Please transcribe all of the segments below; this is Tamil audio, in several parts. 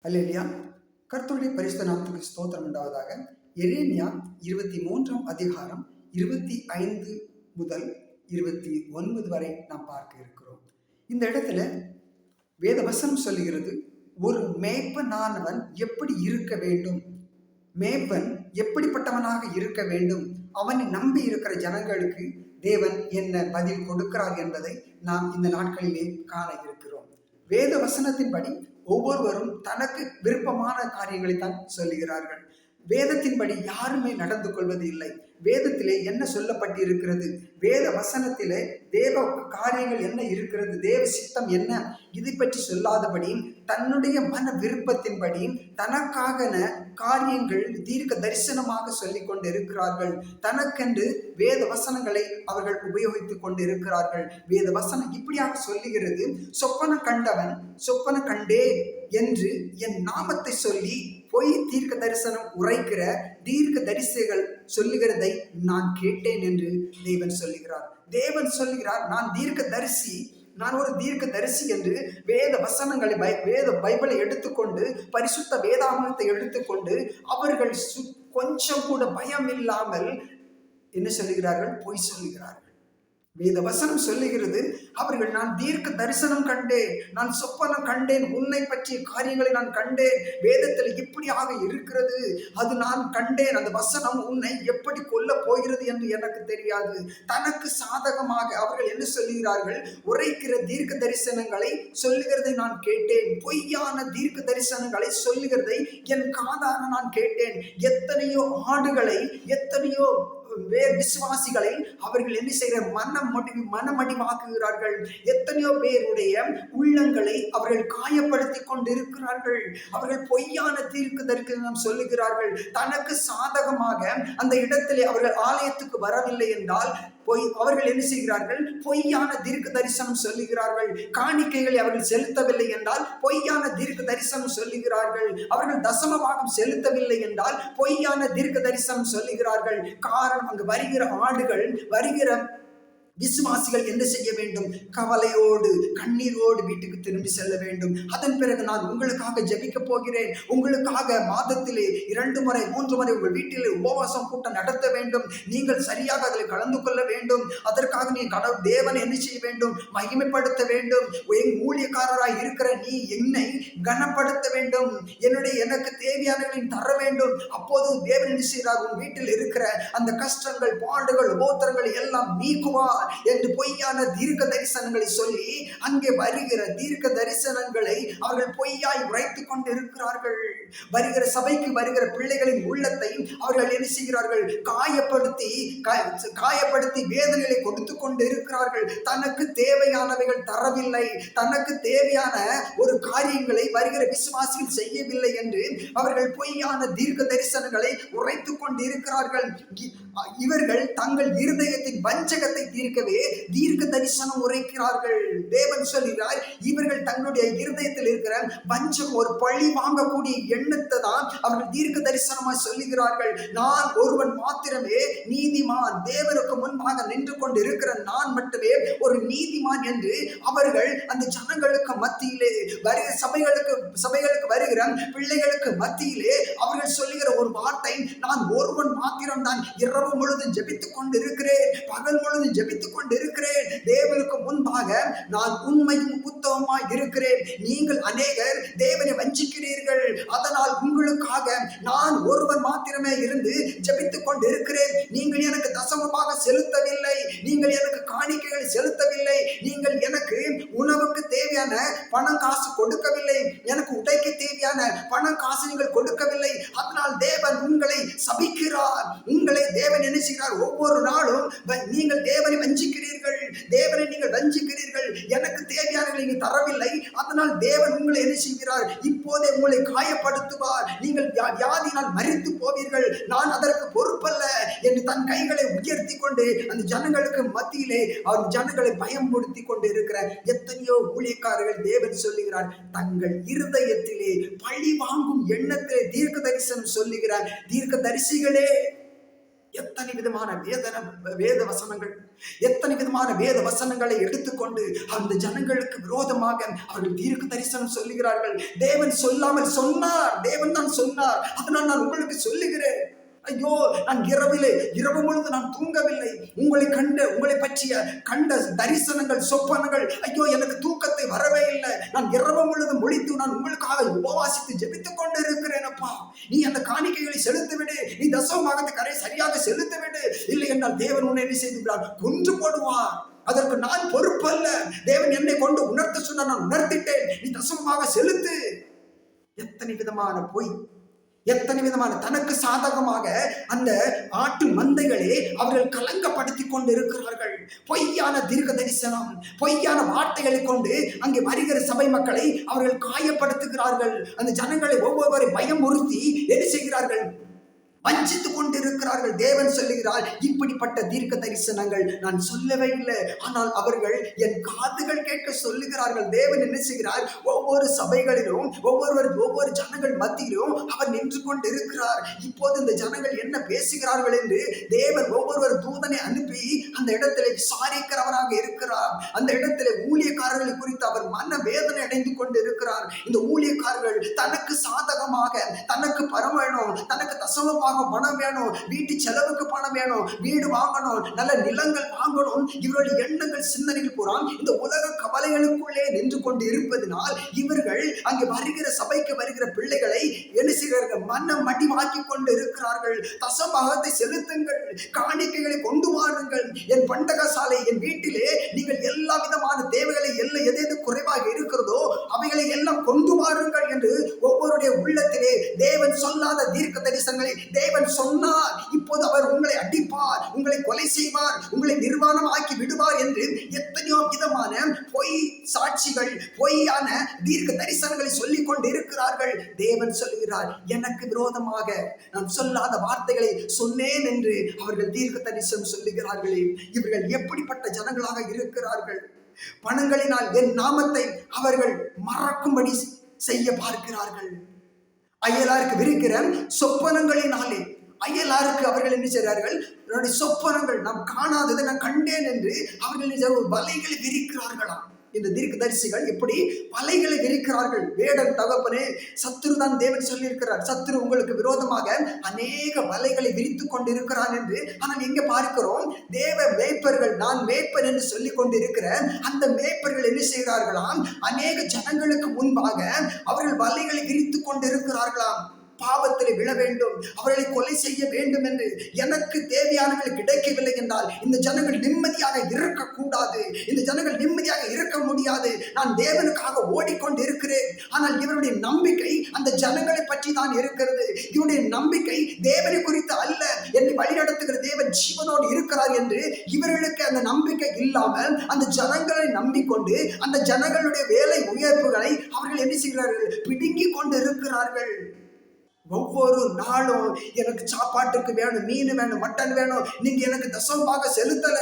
அல்லேலூயா. கர்த்தருடைய பரிசுத்த நாமத்துக்கு ஸ்தோத்திரம் உண்டாவதாக. எரேமியா 23ஆம் அதிகாரம் 25 முதல் 29 வரை நாம் பார்க்க இருக்கிறோம். இந்த இடத்துல வேதவசனம் சொல்லுகிறது, ஒரு மேய்ப்பனானவன் எப்படி இருக்க வேண்டும், மேய்ப்பன் எப்படிப்பட்டவனாக இருக்க வேண்டும், அவனை நம்பி இருக்கிற ஜனங்களுக்கு தேவன் என்ன பதில் கொடுக்கிறார் என்பதை நாம் இந்த நாட்களிலே காண இருக்கிறோம். வேத வசனத்தின்படி ஒவ்வொருவரும் தனக்கு விருப்பமான காரியங்களை தான் சொல்லுகிறார்கள். வேதத்தின்படி யாருமே நடந்து கொள்வது இல்லை. வேதத்திலே என்ன சொல்லப்பட்டு இருக்கிறது, வேத வசனத்திலே தேவ காரியங்கள் என்ன இருக்கிறது, தேவ சித்தம் என்ன, இதை பற்றி சொல்லாதபடி தன்னுடைய மன விருப்பத்தின்படி தனக்காக காரியங்கள் தீர்க்க தரிசனமாக சொல்லிக் கொண்டு இருக்கிறார்கள். தனக்கென்று வேத வசனங்களை அவர்கள் உபயோகித்துக் கொண்டு இருக்கிறார்கள். வேத வசனம் இப்படியாக சொல்லுகிறது, சொப்பன கண்டவன் சொப்பன கண்டே என்று என் நாமத்தை சொல்லி பொய் தீர்க்க தரிசனம் உரைக்கிற தீர்க்க தரிசிகள் சொல்லுகிறதை நான் கேட்டேன் என்று தேவன் சொல்லுகிறார். தேவன் சொல்லுகிறார், நான் தீர்க்க தரிசி, நான் ஒரு தீர்க்க தரிசி என்று வேத வசனங்களை பைபிளை எடுத்துக்கொண்டு பரிசுத்த வேதாகமத்தை எடுத்துக்கொண்டு அவர்கள் கொஞ்சம் கூட பயம் இல்லாமல் என்ன சொல்லுகிறார்கள், பொய் சொல்லுகிறார்கள். வேத வசனம் சொல்லுகிறது, அவர்கள் நான் தீர்க்க தரிசனம் கண்டேன், நான் சொப்பனம் கண்டேன், உன்னை பற்றிய காரியங்களை நான் கண்டேன், வேதத்தில் இப்படியாக இருக்கிறது, அது நான் கண்டேன், அந்த வசனம் உன்னை எப்படி கொல்ல போகிறது என்று எனக்கு தெரியாது. தனக்கு சாதகமாக அவர்கள் என்ன சொல்லுகிறார்கள், உரைக்கிற தீர்க்க தரிசனங்களை சொல்லுகிறதை நான் கேட்டேன், பொய்யான தீர்க்க தரிசனங்களை சொல்லுகிறதை என் காதார நான் கேட்டேன். எத்தனையோ ஆடுகளை, எத்தனையோ விசுவாசிகளை அவர்கள் என்ன செய்கிற மனமடிவாக்குகிறார்கள். எத்தனையோ பேருடைய உள்ளங்களை அவர்கள் காயப்படுத்தி கொண்டிருக்கிறார்கள். அவர்கள் பொய்யான தீர்க்க தரிசனம் சொல்லுகிறார்கள். தனக்கு சாதகமாக அந்த இடத்திலே அவர்கள் ஆலயத்துக்கு வரவில்லை என்றால் அவர்கள் என்ன செய்கிறார்கள், பொய்யான தீர்க்க தரிசனம் சொல்லுகிறார்கள். காணிக்கைகளை அவர்கள் செலுத்தவில்லை என்றால் பொய்யான தீர்க்க தரிசனம் சொல்லுகிறார்கள். அவர்கள் தசமபாகம் செலுத்தவில்லை என்றால் பொய்யான தீர்க்க தரிசனம் சொல்லுகிறார்கள். காரணம், அங்கு வருகிற ஆடுகள், வருகிற விசுவாசிகள் என்ன செய்ய வேண்டும், கவலையோடு கண்ணீரோடு வீட்டுக்கு திரும்பி செல்ல வேண்டும். அதன் பிறகு நான் உங்களுக்காக ஜெபிக்க போகிறேன், உங்களுக்காக மாதத்திலே 2 முறை 3 முறை உங்கள் வீட்டிலே உபவாசம் கூட்டம் நடத்த வேண்டும், நீங்கள் சரியாக அதில் கலந்து கொள்ள வேண்டும். அதற்காக நீ தேவனை என்ன செய்ய வேண்டும், மகிமைப்படுத்த வேண்டும். ஊழியக்காரராய் இருக்கிற நீ என்னை கனப்படுத்த வேண்டும், எனக்கு தேவையானதை தர வேண்டும். அப்போது தேவன் என்ன செய்கிறார், உன் வீட்டில் இருக்கிற அந்த கஷ்டங்கள், பாடுகள், உபோத்திரங்களை எல்லாம் நீக்குவார் என்று பொய்யான தீர்க்க தரிசனங்களை சொல்லி அங்கே வருகிற தீர்க்க தரிசனங்களை அவர்கள் பொய்யாய் உரைத்துக் கொண்டு இருக்கிறார்கள். வருகிற சபைக்கு வருகிற பிள்ளைகளின் உள்ளத்தை அவர்கள் என்ன செய்கிறார்கள், காயப்படுத்தி வேதனைகளை கொடுத்து கொண்டு இருக்கிறார்கள். தனக்கு தேவையானவைகள் தரவில்லை, தனக்கு தேவையான ஒரு காரியங்களை வருகிற விசுவாசிகள் செய்யவில்லை என்று அவர்கள் பொய்யான தீர்க்க தரிசனங்களை உரைத்துக் கொண்டு இருக்கிறார்கள். இவர்கள் தங்கள் இருதயத்தின் வஞ்சகத்தை தீர்க்கவே தீர்க்க தரிசனம் உரைக்கிறார்கள். தேவன் சொல்கிறார், இவர்கள் தங்களுடைய இருதயத்தில் இருக்கிற வஞ்சம், ஒரு பழி வாங்கக்கூடிய எண்ணத்தை தான் அவர்கள் தீர்க்க தரிசனமாய் சொல்லுகிறார்கள். நான் ஒருவன் மாத்திரமே நீதிமான், தேவனுக்கு முன்பாக நின்று கொண்டு இருக்கிற நான் மட்டுமே ஒரு நீதிமான் என்று அவர்கள் அந்த ஜனங்களுக்கு மத்தியிலே, வருகிற சபைகளுக்கு வருகிற பிள்ளைகளுக்கு மத்தியிலே அவர்கள் சொல்லுகிற ஒரு வார்த்தை, நான் ஒருவன் மாத்திரம் தான் இரவு முழுதும் ஜெபித்துக் கொண்டு இருக்கிறேன், பகல் முழுதும் ஜெபித்துக் கொண்டு இருக்கிறேன், தேவனுக்கு முன்பாக நான் உண்மையும் உத்தமமாய் இருக்கிறேன். நீங்கள் அநேகர் தேவனை வஞ்சிக்கிறீர்கள், அதனால் உங்களுக்காக நான் ஒருவன் மாத்திரமே இருந்து ஜெபித்துக் கொண்டு இருக்கிறேன். நீங்கள் எனக்கு தசமமாக செலுத்தவில்லை, நீங்கள் எனக்கு காணிக்கைகளை செலுத்தவில்லை, நீங்கள் எனக்கு உணவுக்கு தேவையான பணம் காசு கொடுக்கவில்லை, எனக்கு உடைக்கு தேவையான பணம் காசு நீங்கள் கொடுக்கவில்லை. அதனால் தேவன் உங்களை சபிக்கிறார். உங்களை தேவன் என்ன செய்கிறார், ஒவ்வொரு நாளும் நீங்கள் தேவனை வஞ்சிக்கிறீர்கள், தேவனை நீங்கள் வஞ்சிக்கிறீர்கள், எனக்கு தேவையானதை நீங்கள் தரவில்லை, அதனால் தேவன் உங்களை என்ன செய்கிறார், இப்போதே உங்களை காயப்படுத்துவார், நீங்கள் வியாதியினால் மரித்து போவீர்கள், நான் அதற்கு பொறுப்பல்ல என்று தன் கைகளை உயர்த்தி கொண்டு அந்த ஜனங்களுக்கு மத்தியிலே அவர் ஜனங்களை பயன்படுத்தி கொண்டு இருக்கிற எத்தனையோ ஊழியக்காரர்கள் தேவன் சொல்லுகிறார், தங்கள் இருதயத்திலே பழி வாங்கும் எண்ணத்திலே தீர்க்க தரிசனம் சொல்லுகிறார். தீர்க்க தரிசிகளே, எத்தனை விதமான வேத வசனங்கள், எத்தனை விதமான வேத வசனங்களை எடுத்துக்கொண்டு அந்த ஜனங்களுக்கு விரோதமாக அவர்கள் தீர்க்க தரிசனம் சொல்லுகிறார்கள். தேவன் சொல்லாமல் சொன்னார், தேவன் தான் சொன்னார், அதனால் நான் உங்களுக்கு சொல்லுகிறேன். ஐயோ, நான் இரவு முழுது நான் தூங்கவில்லை. உங்களை பற்றிய கண்ட தரிசனங்கள், சொப்பனங்கள், ஐயோ எனக்கு தூக்கத்தை வரவே இல்லை. நான் இரவு முழுது முழித்து நான் உங்களுக்காக உபவாசித்து ஜெபித்துக் கொண்டு இருக்கிறேன். அப்பா, நீ அந்த காணிக்கைகளை செலுத்தி விடு, நீ தசமபாகத்தை கரை சரியாக செலுத்தி விடு. இல்லை என்றால் தேவன் உன்னை என்ன செய்து விடுவார், கொன்று போடுவார். அதற்கு நான் பொறுப்பல்ல. தேவன் என்னை கொண்டு உணர்த்த சொன்ன, நான் உணர்த்திட்டேன், நீ தசமமாக செலுத்து. எத்தனை விதமான பொய், எத்தனை விதமான தனக்கு சாதகமாக அந்த ஆட்டு மந்தைகளே அவர்கள் கலங்கப்படுத்தி கொண்டு இருக்கிறார்கள். பொய்யான தீர்க்க தரிசனம், பொய்யான வார்த்தைகளை கொண்டு அங்கே வருகிற சபை மக்களை அவர்கள் காயப்படுத்துகிறார்கள். அந்த ஜனங்களை ஒவ்வொருவரை பயமுறுத்தி என்ன செய்கிறார்கள், வஞ்சித்துக் கொண்டிருக்கிறார்கள். தேவன் சொல்லுகிறார், இப்படிப்பட்ட தீர்க்க தரிசனங்கள் நான் சொல்லவே இல்லை, ஆனால் அவர்கள் என் காதுகள் கேட்க சொல்லுகிறார்கள். தேவன் என்ன செய்கிறார், ஒவ்வொரு சபைகளிலும் ஒவ்வொரு ஜனங்கள் மத்தியிலும் அவர் நின்று கொண்டிருக்கிறார். இப்போது இந்த ஜனங்கள் என்ன பேசுகிறார்கள் என்று தேவன் ஒவ்வொரு தூதனை அனுப்பி அந்த இடத்திலே விசாரிக்கிறவராக இருக்கிறார். அந்த இடத்திலே ஊழியக்காரர்களை குறித்து அவர் மன வேதனை அடைந்து கொண்டு இருக்கிறார். இந்த ஊழியக்காரர்கள் தனக்கு சாதகமாக, தனக்கு பரம் வேணும், தனக்கு தசமமாக பணம் வேணும், வீட்டு செலவுக்கு பணம் வேணும், வீடு வாங்கணும், நல்ல நிலங்கள் வாங்கணும், இவருடைய எண்ணங்கள் சிந்தனைகள் பூரா இந்த உலக கவலைகளுக்குள்ளே நின்று கொண்டு இருப்பதனால் இவர்கள் அங்கே வருகிற சபைக்கு வருகிற பிள்ளைகளை என்ன செய்கிறார்கள், மனம் மடிவாக்கி கொண்டு இருக்கிறார்கள். தசமபாகத்தை செலுத்துங்கள், காணிக்கைகளை கொண்டு வாருங்கள், என் பண்டக சாலை, என் வீட்டிலே நீங்கள் எல்லா விதமான தேவைகளை எது குறைவாக இருக்கிறதோ அவைகளை எல்லாம் கொண்டு வாருங்கள் என்று ஒவ்வொருடைய உள்ளத்திலே தேவன் சொல்லாத தீர்க்க தரிசனங்களை தேவன் சொன்னார். இப்போது அவர் உங்களை அடிப்பார், உங்களை கொலை செய்வார், உங்களை நிர்வாணம் ஆக்கி விடுவார் என்று எத்தனையோ விதமான பொய் சாட்சிகள், பொய்யான தீர்க்க தரிசனங்களை சொல்லிக் கொண்டு இருக்கிறார்கள். தேவன் சொல்லுகிறார், எனக்கு விரோதமாக நான் சொல்லாத வார்த்தைகளை சொன்னேன் என்று அவர்கள் தீர்க்க தரிசனம் சொல்லுகிறார்களே. இவர்கள் எப்படிப்பட்ட ஜனங்களாக இருக்கிறார்கள். பணங்களினால் என் நாமத்தை அவர்கள் மறக்கும்படி செய்ய பார்க்கிறார்கள். அயலாருக்கு விரிக்கிற சொப்பனங்களினாலே அயலாருக்கு அவர்கள் என்ன செய்கிறார்கள், சொப்பனங்கள் நாம் காணாததை நான் கண்டேன் என்று அவர்கள் ஒரு வலைகளை விரிக்கிறார்களாம். இந்த தீர்க்கதரிசிகள் எப்படி வலைகளை விரிக்கிறார்கள். வேடன் தகப்பனே, சத்துரு தான் தேவன் சொல்லியிருக்கிறார், சத்துரு உங்களுக்கு விரோதமாக அநேக வலைகளை விரித்து கொண்டிருக்கிறான் என்று. ஆனால் எங்க பார்க்கிறோம், தேவ மேய்ப்பர்கள், நான் மேய்ப்பன் என்று சொல்லிக் கொண்டிருக்கிற அந்த மேய்ப்பர்கள் என்ன செய்கிறார்களாம், அநேக ஜனங்களுக்கு முன்பாக அவர்கள் வலைகளை விரித்து கொண்டிருக்கிறார்களாம். பாவத்தில் விழ வேண்டும், அவர்களை கொலை செய்ய வேண்டும் என்று எனக்கு தேவையானவர்கள் கிடைக்கவில்லை என்றால் இந்த ஜனங்கள் நிம்மதியாக இருக்கக்கூடாது, இந்த ஜனங்கள் நிம்மதியாக இருக்க முடியாது. நான் தேவனுக்காக ஓடிக்கொண்டு இருக்கிறேன், ஆனால் இவருடைய நம்பிக்கை அந்த ஜனங்களை பற்றி தான் இருக்கிறது. இவருடைய நம்பிக்கை தேவனை குறித்து அல்ல, என்னை வழிநடத்துகிற தேவன் ஜீவனோடு இருக்கிறார் என்று இவர்களுக்கு அந்த நம்பிக்கை இல்லாமல் அந்த ஜனங்களை நம்பிக்கொண்டு அந்த ஜனங்களுடைய வேலை உயர்வுகளை அவர்கள் என்ன செய்கிறார்கள், பிடுங்கி கொண்டு இருக்கிறார்கள். ஒவ்வொரு நாளும் எனக்கு சாப்பாட்டுக்கு வேணும், மீன் வேணும், மட்டன் வேணும், நீங்க எனக்கு தசமபாக செலுத்தல.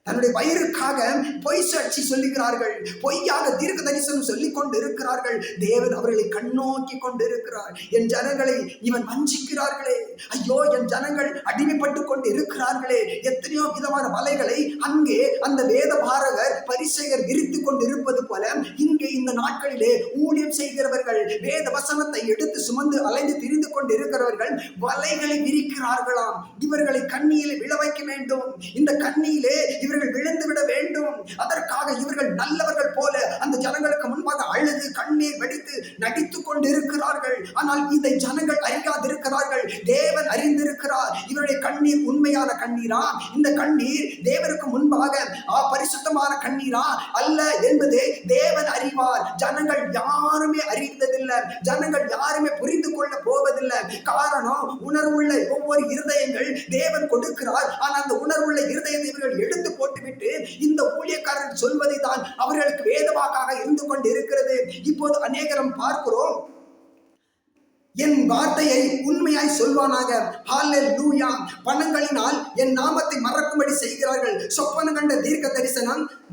தன்னுடைய வயிறுக்காக பொய் சாட்சி சொல்லுகிறார்கள், பொய்யாக தீர்க்க தரிசனம் சொல்லிக் கொண்டு இருக்கிறார்கள். தேவன் அவர்களை கண்ணோக்கி கொண்டு இருக்கிறார். என் ஜனங்களை இவன் வஞ்சிக்கிறார்களே, ஐயோ என் ஜனங்கள் அடிமைப்பட்டு கொண்டு இருக்கிறார்களே. எத்தனையோ விதமான வலைகளை அங்கே அந்த வேத பாரகர் பரிசேயர் விரித்து கொண்டு இருப்பது போல இங்கே இந்த நாட்களிலே ஊழியம் செய்கிறவர்கள், வேத வசனத்தை எடுத்து சுமந்து அலைந்து திரிந்து கொண்டு இருக்கிறவர்கள் வலைகளை விரிக்கிறார்களாம். இவர்களை கண்ணியிலே விழ வைக்க வேண்டும், இந்த கண்ணியிலே இவர்கள் விழுந்து விட வேண்டும். அதற்காக இவர்கள் நல்லவர்கள் போல அந்த ஜனங்களுக்கு முன்பாக அழுது கண்ணீர் வெடித்து நடித்துக் கொண்டு இருக்கிறார்கள். ஆனால் இதை ஜனங்கள் அறியாதிருக்கிறார்கள், தேவன் அறிந்திருக்கிறார். இவருடைய கண்ணீர் உண்மையான கண்ணீரா, இந்த கண்ணீர் தேவனுக்கு முன்பாக பரிசுத்தமான கண்ணீரா அல்ல என்பதை தேவன் அறிவார். ஜனங்கள் யாருமே அறிந்ததில்லை, ஜனங்கள் யாருமே புரிந்து கொள்ள போவதில்லை. காரணம், உணர்வுள்ள ஒவ்வொரு இருதயங்கள் தேவன் கொடுக்கிறார். ஆனால் அந்த உணர்வுள்ள இருதயத்தை இவர்கள் எடுத்து போட்டுவிட்டு இந்த ஊழியக்காரர்கள் சொல்வதை தான் அவர்களுக்கு வேதவாக்காக இருந்து கொண்டு இருக்கிறது. இப்போது அநேகரம் பார்க்கிறோம், என் வார்த்தையை உண்மையாய் சொல்வானாக. ஹல்லேலூயா. பணங்களினால் என் நாமத்தை மறக்கும்படி செய்கிறார்கள். சொப்பனம் கண்ட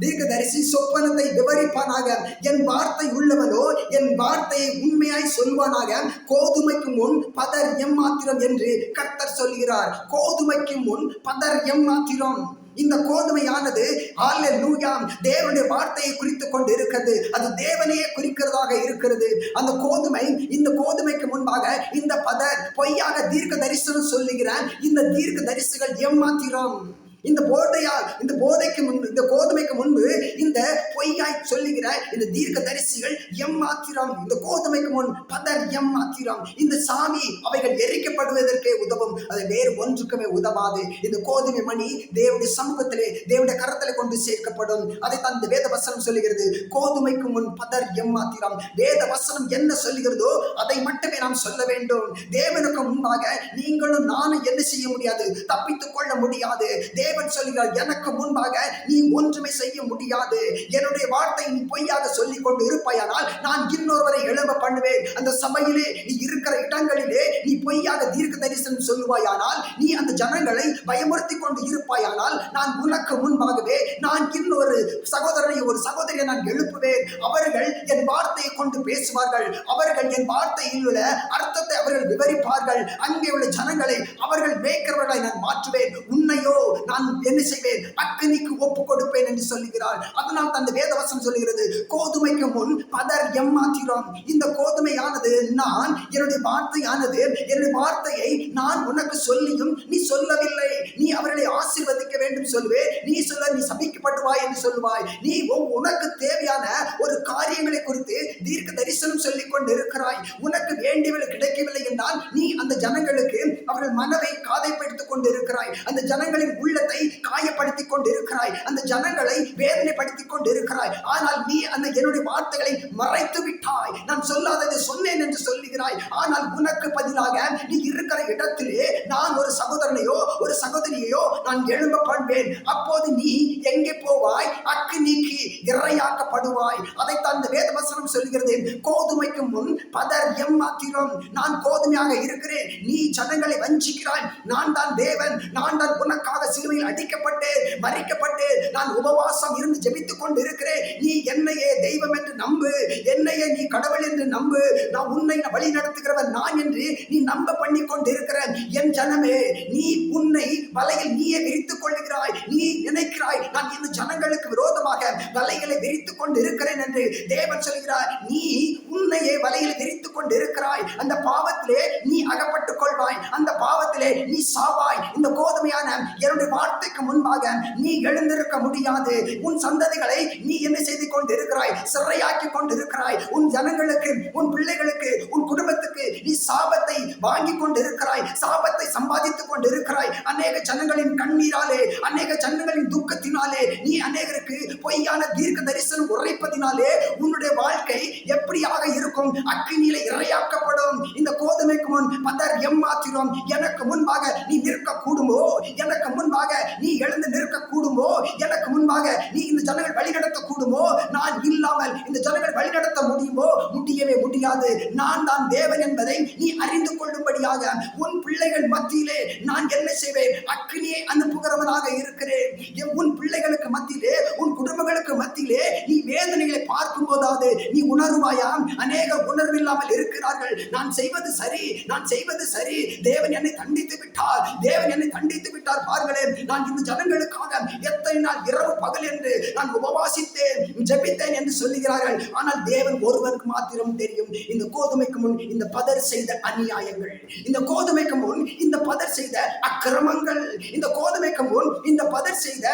தீர்க்கதரிசி சொப்பனத்தை விவரிப்பானாக. என் வார்த்தை உள்ளவனோ என் வார்த்தையை உண்மையாய் சொல்வானாக. கோதுமைக்கு முன் பதர் எம்மாத்திரம் என்று கர்த்தர் சொல்கிறார். கோதுமைக்கு முன் பதர் எம்மாத்திரம். இந்த கோதுமையானது ஹல்லேலூயா தேவனுடைய வார்த்தையை குறித்து கொண்டு இருக்கிறது. அது தேவனையே குறிக்கிறதாக இருக்கிறது. அந்த கோதுமை, இந்த கோதுமைக்கு முன்பாக இந்த பதர் பொய்யாக தீர்க்க தரிசனம் சொல்லுகிறான். இந்த தீர்க்க தரிசிகள் எம்மாத்திரம். இந்த கோதுமைக்கு முன்பு இந்த பொய்யாய் சொல்லுகிற இந்த தீர்க்க தரிசிகள் எம்மாத்திரம். இந்த கோதுமைக்கு முன் பதர் எம்மாத்திரம். இந்த சாமி அவைகள் எரிக்கப்படுவதற்கே உதவும், அது வேறு ஒன்றுக்குமே உதவாது. இந்த கோதுமை மணி தேவனுடைய சமூகத்திலே தேவனுடைய கரத்திலே கொண்டு சேர்க்கப்படும். அதை தான் இந்த வேத வசனம் சொல்லுகிறது. கோதுமைக்கு முன் பதர் எம்மாத்திரம். வேத வசனம் என்ன சொல்லுகிறதோ அதை மட்டுமே நாம் சொல்ல வேண்டும். தேவனுக்கு முன்பாக நீங்களும் நானும் என்ன செய்ய முடியாது, தப்பித்துக் கொள்ள முடியாது. தேவன் சொல்கிறார், எனக்கு முன்பாக நீ ஒன்றுமே செய்ய முடியாது. என்னுடைய வார்த்தை நீ பொய்யாக சொல்லிக் கொண்டு இருப்பாயானால் நான் இன்னொருவரை எழும்ப பண்ணுவேன். அந்த சபையிலே நீ இருக்கிற இடங்களிலே நீ பொய்யாக தீர்க்க தரிசனம் சொல்லுவாயானால், நீ அந்த ஜனங்களை பயமுறுத்தி கொண்டு இருப்பாயானால், நான் உனக்கு முன்பாகவே நான் இன்னொரு சகோதரனை ஒரு சகோதரியை நான் எழுப்புவேன். அவர்கள் என் வார்த்தையை கொண்டு பேசுவார்கள். அவர்கள் என் வார்த்தையில் உள்ள அர்த்தத்தை அவர்கள் விவரிப்பார்கள். அங்கே உள்ள ஜனங்களை அவர்கள் மேய்க்கிறவர்களை நான் மாற்றுவேன். உன்னையோ நான் என்ன செய்வேன், அக்கினிக்கு ஒப்பு கொடுப்பேன் என்று சொல்லுகிறார். அதனால் அந்த வேதவசனம் சொல்லுகிறது, கோதுமைக்கு முன் பதர் எம்மாத்திரம். இந்த கோதுமையானது நான், என்னுடைய வார்த்தையானது, என்னுடைய வார்த்தையை நான் உனக்கு சொல்லியும் நீ சொல்லவில்லை. நீ அவர்களை ஆசீர்வதிக்க வேண்டும் சொல்லுவே, நீ சொல்ல நீ சபிக்கப்படுவாய் என்று சொல்லுவாய். நீ உனக்கு தேவையான ஒரு காரியங்களை குறித்து தீர்க்க தரிசனம் சொல்லிக் கொண்டு இருக்கிறாய். உனக்கு வேண்டியவை கிடைக்கவில்லை என்றால் நீ அந்த ஜனங்களுக்கு அவர்கள் மனதை காதைப்படுத்திக் கொண்டு இருக்கிறாய். அந்த ஜனங்களின் உள்ளத்தை காயப்படுத்திக் கொண்டு இருக்கிறாய். அந்த ஜனங்களை வேதனைப்படுத்திக் கொண்டு இருக்கிறாய். ஆனால் நீ அந்த என்னுடைய வார்த்தைகளை மறைத்து விட்டாய். நான் சொல்லாததை சொன்னேன் என்று சொல்லுகிறாய். ஆனால் உனக்கு பதிலாக நீ இருக்கிற இடத்திலே நான் ஒரு சகோதரனையோ ஒரு சகோதரியையோ நான் எழும்ப பண்ணுவேன். அப்போது நீ எங்கே போவாய், அக்கினிக்கு இரையாக்கப்படுவாய். அதைத்தான் இந்த வேதவசனம் சொல்கிறது. கோதுமைக்கு முன் பதர் எம்மாத்திரம். நான் கோதுமையாக இருக்கிறேன், நீ ஜனங்களை வஞ்சிக்கிறாய். நான் தான் தேவன், நான் தான் உனக்காக சிலுவையில் அடிக்கப்பட்டு மரிக்கப்பட்டு நான் உபவாசம் இருந்து ஜெபித்துக் கொண்டு இருக்கிறேன். நீ என்னையே தெய்வம் என்று நம்பு, என்னையே நீ கடவுள் என்று நம்பு. நான் உன்னை வழி நடத்துகிறவன் நான் என்று நீ நம்ப பண்ணி கொண்டு இருக்கிற என் ஜனமே, நீ உன்னை வலையில் நீயே விரித்துக் கொள்ளுகிறாய். நீ நினைக்கிறாய் நான் இந்த ஜனங்களுக்கு விரோதமாக வலைகளை விரித்துக் கொண்டு இருக்கிறேன் என்று தேவன் சொல்கிறார். நீ உன்னையே வலையில் விரித்துக் கொண்டு இருக்கிறாய். அந்த பாவத்திலே நீ அகப்பட்டுக் கொள்வாய். அந்த பாவத்திலே நீ சாவாய். இந்த கோதுமையான என்னுடைய வார்த்தைக்கு முன்பாக நீ எழுந்திருக்க முடியாது. உன் சந்ததிகளை நீ என்ன செய்து கொண்டு இருக்கிறாய், சிறையாக்கி கொண்டு இருக்கிறாய். உன் ஜனங்களுக்கு, உன் பிள்ளைகளுக்கு, உன் குடும்பத்துக்கு நீ சாபத்தை வாங்கி கொண்டு இருக்கிறாய். சாபத்தை சம்பாதித்துக் கொண்டு இருக்கிறாய். அநேக ஜனங்களின் கண்ணீராலே, அநேக ஜனங்களின் துக்கத்தினாலே, நீ அநேகருக்கு பொய்யான தீர்க்க தரிசனம் உரைப்பதினாலே உன்னுடைய வாழ்க்கை எப்படியாக இருக்கும், அக்கினியிலே இரையாக்கப்படும். இந்த கோதுமைக்கு முன் பதர் எம்மாத்திரம். எனக்கு முன்பாக நீ நிற்க கூடுமோ, எனக்கு முன்பாக நீ எழுந்து நிற்க கூடுமோ, எனக்கு முன்பாக நீ இந்த ஜனங்கள் வழிநடத்த கூடுமோ, நான் இல்லாமல் இந்த ஜனங்கள் வழிநடத்த முடியுமோ, முடியவே முடியாது. நான் தான் தேவன் என்பதை நீ அறிந்து கொள்ளும்படியாக உன் பிள்ளைகள் மத்தியிலே நான் என்ன செய்வேன், அக்கினியை அனுப்புகிறவனாக இருக்கிறேன். உன் பிள்ளைகளுக்கு மத்தியிலே, உன் குடும்பங்களுக்கு மத்தியிலே நீ வேதனைகளை பார்க்கும் போதாவது நீ உணர்வாயா? அநேக உணர்வில்லாமல் இருக்கிறார்கள். நான் செய்வது சரி, நான் செய்வது சரி, தேவன் என்னை தண்டித்து விட்டார், தேவன் என்னை தண்டித்து விட்டார். பாருங்களேன், நான் இந்த ஜனங்களுக்காக எத்தனை நாள் இரவு பகல் என்று நான் உபவாசித்தேன், ஜெபித்தேன் என்று சொல்லுகிறார்கள். ஆனால் தேவன் ஒருவருக்கு மாத்திரம் தெரியும். இந்த கோதுமைக்கு முன் இந்த பதர் செய்த அநியாயங்கள், இந்த கோதுமைக்கு முன் இந்த பதர் செய்த அக்கிரமங்கள், இந்த கோதுமைக்கு முன் இந்த பதர் செய்த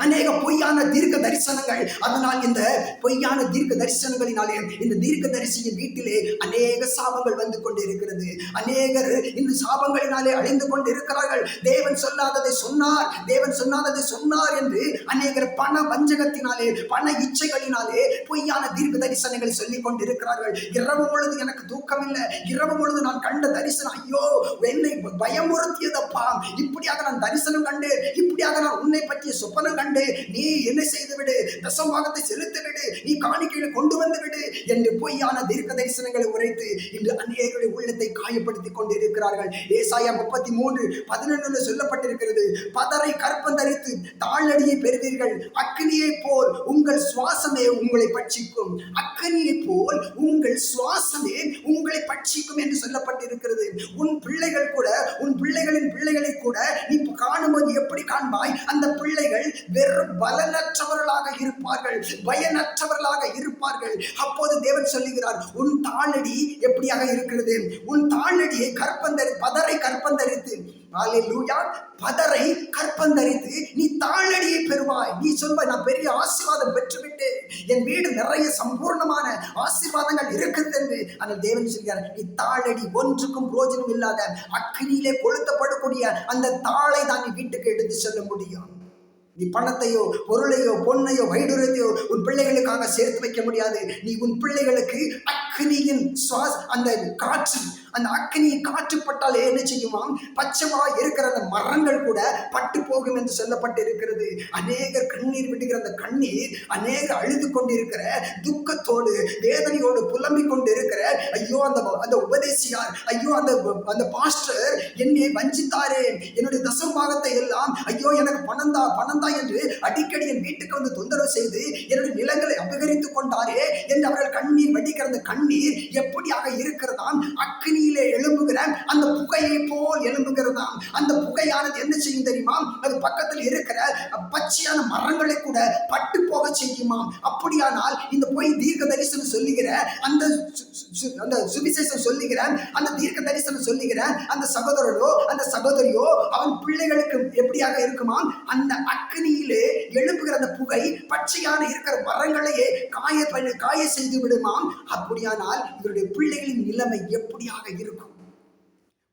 அநேக பொய்யான தீர்க்க தரிசனங்கள். அதனால் இந்த பொய்யான தீர்க்க தரிசனங்களினாலே இந்த தீர்க்க தரிசியின் வீட்டிலே அநேக சாபங்கள் வந்து கொண்டு இருக்கிறது. அநேகர் இந்த சாபங்களினாலே அழிந்து கொண்டு இருக்கிறார்கள். தேவன் சொல்லாததை சொன்னார், தேவன் சொன்னாததை சொன்னார் என்று அநேகர் பண வஞ்சகத்தினாலே, பண இச்சைகளினாலே பொய்யான தீர்க்க தரிசனங்களை சொல்லிக் கொண்டு இருக்கிறார்கள். இரவு பொழுது எனக்கு தூக்கம் இல்லை, இரவு பொழுது நான் கண்ட தரிசனம் ஐயோ என்னை பயமுறுத்தியதப்பா, இப்படியாக நான் தரிசனம் கண்டேன், இப்படியாக நான் உன்னை பற்றிய சொப்பன அற்புதம் கண்டு நீ என்ன செய்து விடு, தசமபாகத்தை செலுத்தி விடு, நீ காணிக்கைகளை கொண்டு வந்து விடு என்று பொய்யான தீர்க்க தரிசனங்களை உரைத்து இன்று அநேகருடைய உள்ளத்தை காயப்படுத்திக் கொண்டிருக்கிறார்கள். ஏசாயா 33:11 சொல்லப்பட்டிருக்கிறது, பதரை கற்பந்தரித்து தாளடியை பெறுவீர்கள், அக்கினியை போல் உங்கள் சுவாசமே உங்களை பட்சிக்கும், அக்கினியை போல் உங்கள் சுவாசமே உங்களை பட்சிக்கும் என்று சொல்லப்பட்டிருக்கிறது. உன் பிள்ளைகள் கூட, உன் பிள்ளைகளின் பிள்ளைகளை கூட நீ காணும்போது எப்படி காண்பாய்? அந்த பிள்ளைகள் வெறும் பலனற்றவர்களாக இருப்பார்கள், பயனற்றவர்களாக இருப்பார்கள். அப்போது தேவன் சொல்லுகிறார், உன் தாளடி எப்படியாக இருக்கிறது? உன் தாளடியை பதரை கற்பந்தரித்து, அல்லேலூயா, பதரை கற்பந்தரித்து நீ தாளடியை பெறுவாய். நீ சொல்வாய், நான் பெரிய ஆசீர்வாதம் பெற்றுவிட்டேன், என் வீடு நிறைய சம்பூர்ணமான ஆசீர்வாதங்கள் இருக்கிறது என்று. ஆனால் தேவன் சொல்கிறார், நீ தாளடி ஒன்றுக்கும் பிரோஜனம் இல்லாத அக்கினியிலே கொளுத்தப்படக்கூடிய அந்த தாளை தான் நீ வீட்டுக்கு எடுத்து செல்ல முடியும். நீ பணத்தையோ பொருளையோ பொன்னையோ வைடூரியத்தையோ உன் பிள்ளைகளுக்காக சேர்த்து வைக்க முடியாது. நீ உன் பிள்ளைகளுக்கு அக்னியின் அந்த காற்று, அந்த அக்னியின் காற்று பட்டாலே என்ன செய்யுமா? பச்சைமா இருக்கிற அந்த மரங்கள் கூட பட்டு போகும் என்று சொல்லப்பட்டு இருக்கிறது. அநேகர் கண்ணீர் விடுகிற அந்த கண்ணீர், அநேகர் அழுது கொண்டிருக்கிற துக்கத்தோடு வேதனையோடு புலம்பிக் கொண்டு இருக்கிற, ஐயோ அந்த உபதேசியார், ஐயோ அந்த பாஸ்டர் என்னை வஞ்சித்தாரே, என்னுடைய தசமபாகத்தை எல்லாம், ஐயோ எனக்கு பணந்தா என்று அடிக்கடி என் வீட்டுக்கு வந்து தொந்தரவு செய்து என்னுடைய நிலங்களை அபகரித்துக் கொண்டாரே என்று அவர்கள் கண்ணீர் வடிக்கிற அந்த கண்ணீர் எப்படியாக இருக்கிறதாம்? அக்னியிலே எழும்புகிற அந்த புகையை போல் எழும்புகிறதாம். அந்த புகையானது என்ன செய்யும் தெரியுமா? அது பக்கத்தில் இருக்கிற பச்சையான மரங்களை கூட பட்டு போக செய்யுமாம். அப்படியானால் இந்த பொய் தீர்க்க தரிசனம் சொல்லுகிற அந்த சுவிசேஷம் சொல்லுகிற அந்த தீர்க்க தரிசனம் சொல்லுகிற அந்த சகோதரனோ அந்த சகோதரியோ அவன் பிள்ளைகளுக்கு எப்படியாக இருக்குமாம்? அந்த அக்னியிலே எழும்புகிற அந்த புகை பச்சையான இருக்கிற மரங்களையே காய செய்து விடுமாம். அப்படியானால் இவருடைய பிள்ளைகளின் நிலைமை எப்படியாக இருக்கும்?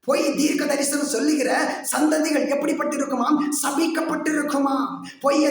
பொய் தீர்க்க தரிசனம் சொல்லுகிற சந்ததிகள் எப்படிப்பட்டிருக்குமாம்? சபிக்கப்பட்டிருக்குமாம். பொய்ய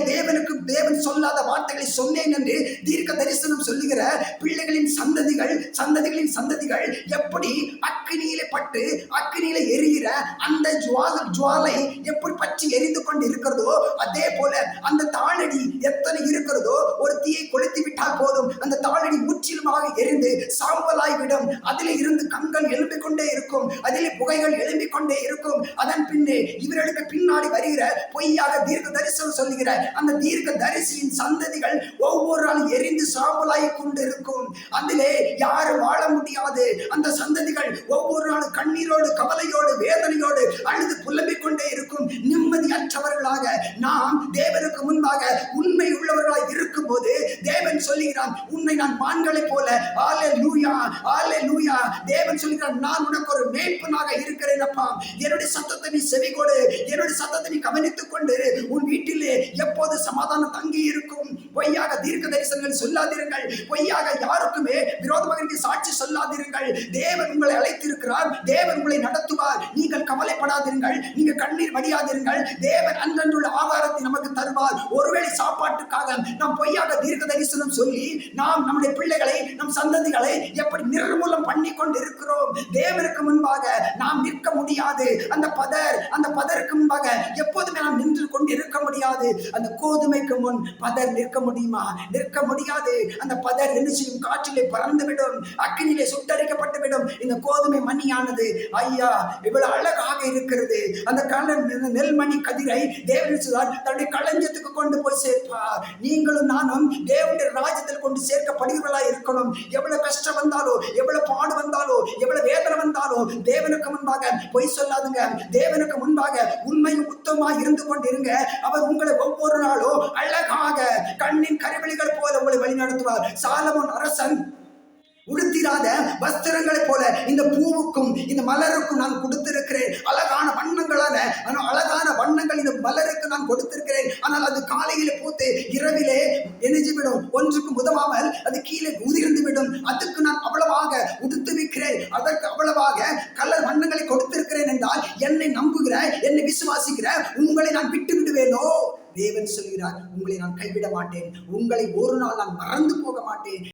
தேவன் சொல்லாத வார்த்தைகளை சொன்னேன் என்று தீர்க்க தரிசனம் சொல்லுகிற பிள்ளைகளின் சந்ததிகளின் சந்ததிகள் எப்படி அக்கினியிலே பட்டு அக்கினியில எரிகிற அந்த ஜுவாலை எப்படி பற்றி எரிந்து கொண்டு இருக்கிறதோ, அதே போல அந்த தாளடி எத்தனை இருக்கிறதோ, ஒரு தீயை கொளுத்தி விட்டால் போதும், அந்த தாளடி முற்றிலுமாக எரிந்து சாம்பலாய்விடும். அதிலே இருந்து கண்கள் எழும்பிக் கொண்டே இருக்கும், அதிலே புகைகள் எழும்பிக் கொண்டே இருக்கும். அதன் பின்னே இவர்களுக்கு பின்னாடி வருகிற பொய்யாக தீர்க்க தரிசனம் சொல்லுகிற அந்த தீர்க்க தரிசியின் சந்ததிகள் ஒவ்வொரு நாளும் எரிந்து சாம்பலாய் கொண்டு இருக்கும். அதிலே யாரும் வாழ முடியாது. அந்த சந்ததிகள் ஒவ்வொரு நாளும் கண்ணீரோடு கவலையோடு வேதனையோடு அழுது புலம்பிக் கொண்டே இருக்கும். நிம்மதியற்றவர்களாக நாம் தேவனுக்கு முன்பாக உண்மை உள்ளவர்களாக இருக்கும் போது தேவன் சொல்லுகிறான், உன்னை நான் மான்களை போல, அல்லேலூயா அல்லேலூயா, தேவன் சொல்லுகிறான், நான் உனக்கு ஒரு மேய்ப்பனாக இருக்கிறேன் அப்பா. என்னுடைய சத்தத்தை நீ செவிகொடு, என்னுடைய சத்தத்தை நீ கவனித்துக் கொண்டு உன் வீட்டிலே எப்போது சமாதானம் தங்கி இருக்கும். பொய்யாக தீர்க்க தரிசனங்கள் சொல்லாதீர்கள், பொய்யாக யாருக்குமே விரோதமாக சாட்சி சொல்லாதீர்கள். தேவன் உங்களை அழைத்திருக்கிறார், தேவன் உங்களை நடத்துவார். நீங்கள் கவலைப்படாதீர்கள், நீங்க கண்ணீர் வடியாதீர்கள். தேவன் அன்றன்றுள்ள ஆகாரத்தை நமக்கு தருவார். ஒருவேளை சாப்பாட்டுக்காக நாம் பொய்யாக தீர்க்க தரிசனம் சொல்லி நாம் நம்முடைய பிள்ளைகளை, நம் சந்ததிகளை எப்படி நிர்மூலம் பண்ணி கொண்டு இருக்கிறோம். தேவனுக்கு முன்பாக நாம் நிற்க முடியாது. அந்த பதருக்கு முன்பாக எப்போதுமே நாம் நின்று கொண்டு இருக்க முடியாது. அந்த கோதுமைக்கு முன் பதர் நிற்க முடியுமா? நிற்க முடியாது. அந்த பதர் என்ன செய்யும்? காற்றிலே பறந்துவிடும், அக்கினிலே சுட்டரிக்கப்பட்டு விடும். இந்த கோதுமை மணியானது ஐயா இவ்வளவு அழகாக இருக்கிறது. அந்த நெல்மணி கதிரை தேவன் தன்னுடைய களஞ்சத்துக்கு கொண்டு போய் சேர்ப்பார். நீங்களும் நானும் தேவனுடைய ராஜ்யத்தில் கொண்டு சேர்க்கப்படுகிறவர்களா இருக்கணும். எவ்வளவு கஷ்டம் வந்தாலோ, எவ்வளவு பாடு வந்தாலோ, எவ்வளவு வேதனை வந்தாலோ தேவனுக்கு முன்பாக பொய் சொல்லாதுங்க. தேவனுக்கு முன்பாக உண்மையும் உத்தமமாக இருந்து கொண்டிருங்க. அவர் உங்களை ஒவ்வொரு நாளும் அழகாக கண்ணின் கரைவெளிகள் போல உங்களை வழிநடத்துவார். சாலமோன் அரசன் உடுத்திராத வஸ்திரங்களை போல இந்த பூவுக்கும் இந்த மலருக்கும் நான் கொடுத்திருக்கிறேன். அழகான வண்ணங்கள் இந்த மலருக்கு நான் கொடுத்திருக்கிறேன். ஆனால் அது காலையில பூத்து இரவிலே எரிஞ்சுவிடும், ஒன்றுக்கும் உதவாமல் அது கீழே உதிர்ந்து விடும். அதுக்கு நான் அவ்வளவாக உடுத்துவிக்கிறேன், அதற்கு அவ்வளவாக கலர் வண்ணங்களை கொடுத்திருக்கிறேன் என்றால் என்னை நம்புகிற, என்னை விசுவாசிக்கிற உங்களை நான் விட்டு விடுவேனோ? தேவன் சொல்கிறார், உங்களை நான் கைவிட மாட்டேன், உங்களை ஒரு நாள் நான் மறந்து போக மாட்டேன்.